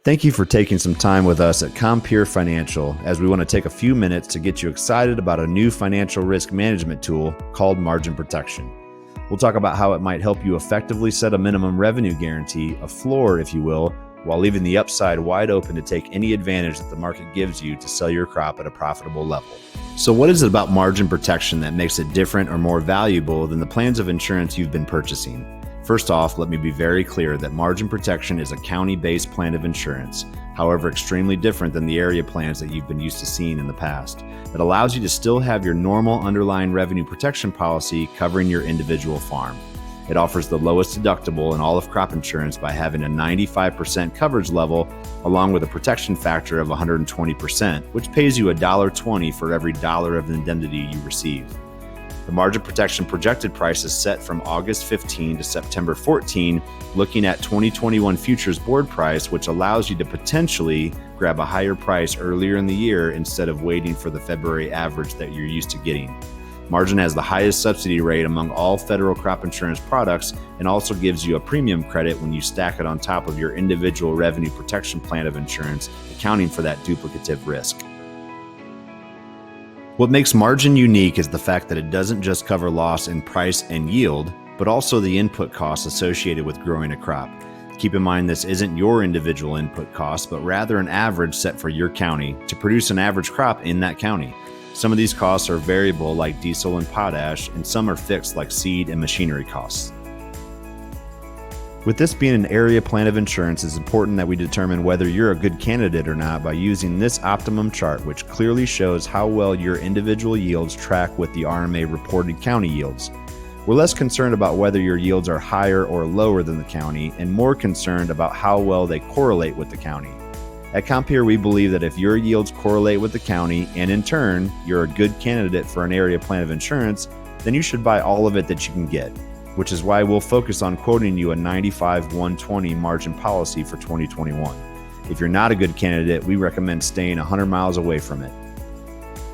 Thank you for taking some time with us at Compeer Financial, as we want to take a few minutes to get you excited about a new financial risk management tool called Margin Protection. We'll talk about how it might help you effectively set a minimum revenue guarantee, a floor if you will, while leaving the upside wide open to take any advantage that the market gives you to sell your crop at a profitable level. So what is it about margin protection that makes it different or more valuable than the plans of insurance you've been purchasing? First off, let me be very clear that margin protection is a county-based plan of insurance, however extremely different than the area plans that you've been used to seeing in the past. It allows you to still have your normal underlying revenue protection policy covering your individual farm. It offers the lowest deductible in all of crop insurance by having a 95% coverage level, along with a protection factor of 120%, which pays you $1.20 for every dollar of indemnity you receive. The margin protection projected price is set from August 15 to September 14, looking at 2021 futures board price, which allows you to potentially grab a higher price earlier in the year instead of waiting for the February average that you're used to getting. Margin has the highest subsidy rate among all federal crop insurance products and also gives you a premium credit when you stack it on top of your individual revenue protection plan of insurance, accounting for that duplicative risk. What makes Margin unique is the fact that it doesn't just cover loss in price and yield, but also the input costs associated with growing a crop. Keep in mind this isn't your individual input cost, but rather an average set for your county to produce an average crop in that county. Some of these costs are variable like diesel and potash, and some are fixed like seed and machinery costs. With this being an area plan of insurance, it's important that we determine whether you're a good candidate or not by using this optimum chart, which clearly shows how well your individual yields track with the RMA reported county yields. We're less concerned about whether your yields are higher or lower than the county, and more concerned about how well they correlate with the county. At Compeer, we believe that if your yields correlate with the county, and in turn, you're a good candidate for an area plan of insurance, then you should buy all of it that you can get, which is why we'll focus on quoting you a 95-120 margin policy for 2021. If you're not a good candidate, we recommend staying 100 miles away from it.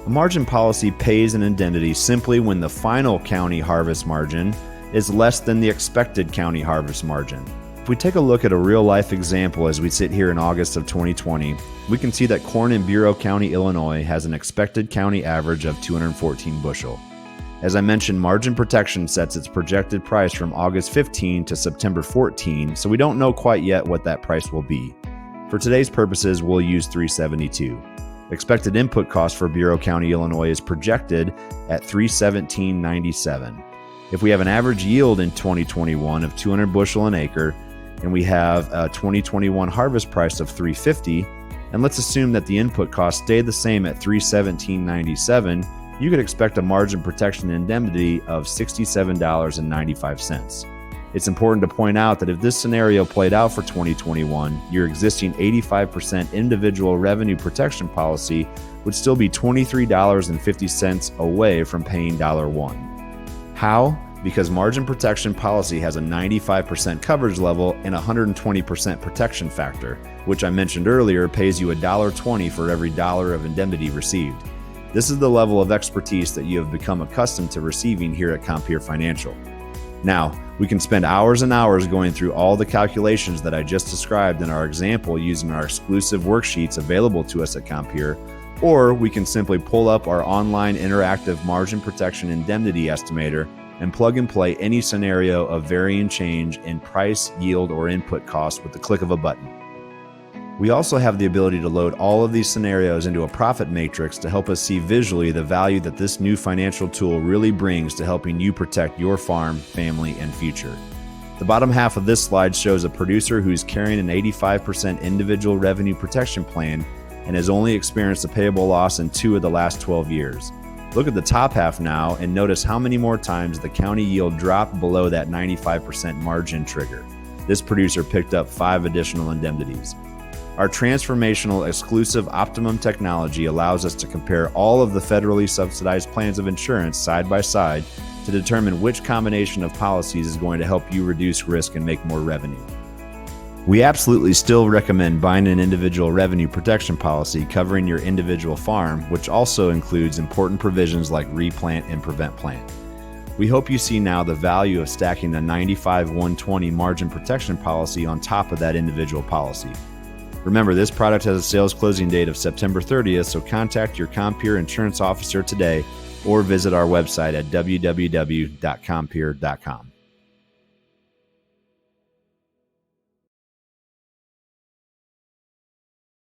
A margin policy pays an indemnity simply when the final county harvest margin is less than the expected county harvest margin. If we take a look at a real-life example as we sit here in August of 2020, we can see that corn in Bureau County, Illinois has an expected county average of 214 bushel. As I mentioned, margin protection sets its projected price from August 15 to September 14, so we don't know quite yet what that price will be. For today's purposes, we'll use 372. Expected input cost for Bureau County, Illinois is projected at 317.97. If we have an average yield in 2021 of 200 bushel an acre, and we have a 2021 harvest price of 350, and let's assume that the input costs stay the same at 317.97, you could expect a margin protection indemnity of $67.95. It's important to point out that if this scenario played out for 2021, your existing 85% individual revenue protection policy would still be $23.50 away from paying $1. How? Because margin protection policy has a 95% coverage level and a 120% protection factor, which I mentioned earlier pays you $1.20 for every dollar of indemnity received. This is the level of expertise that you have become accustomed to receiving here at Compeer Financial. Now, we can spend hours and hours going through all the calculations that I just described in our example using our exclusive worksheets available to us at Compeer, or we can simply pull up our online interactive margin protection indemnity estimator and plug and play any scenario of varying change in price, yield, or input cost with the click of a button. We also have the ability to load all of these scenarios into a profit matrix to help us see visually the value that this new financial tool really brings to helping you protect your farm, family, and future. The bottom half of this slide shows a producer who's carrying an 85% individual revenue protection plan and has only experienced a payable loss in 2 of the last 12 years. Look at the top half now and notice how many more times the county yield dropped below that 95% margin trigger. This producer picked up 5 additional indemnities. Our transformational exclusive Optimum technology allows us to compare all of the federally subsidized plans of insurance side by side to determine which combination of policies is going to help you reduce risk and make more revenue. We absolutely still recommend buying an individual revenue protection policy covering your individual farm, which also includes important provisions like replant and prevent plant. We hope you see now the value of stacking a 95-120 margin protection policy on top of that individual policy. Remember, this product has a sales closing date of September 30th, so contact your Compeer insurance officer today or visit our website at www.compeer.com.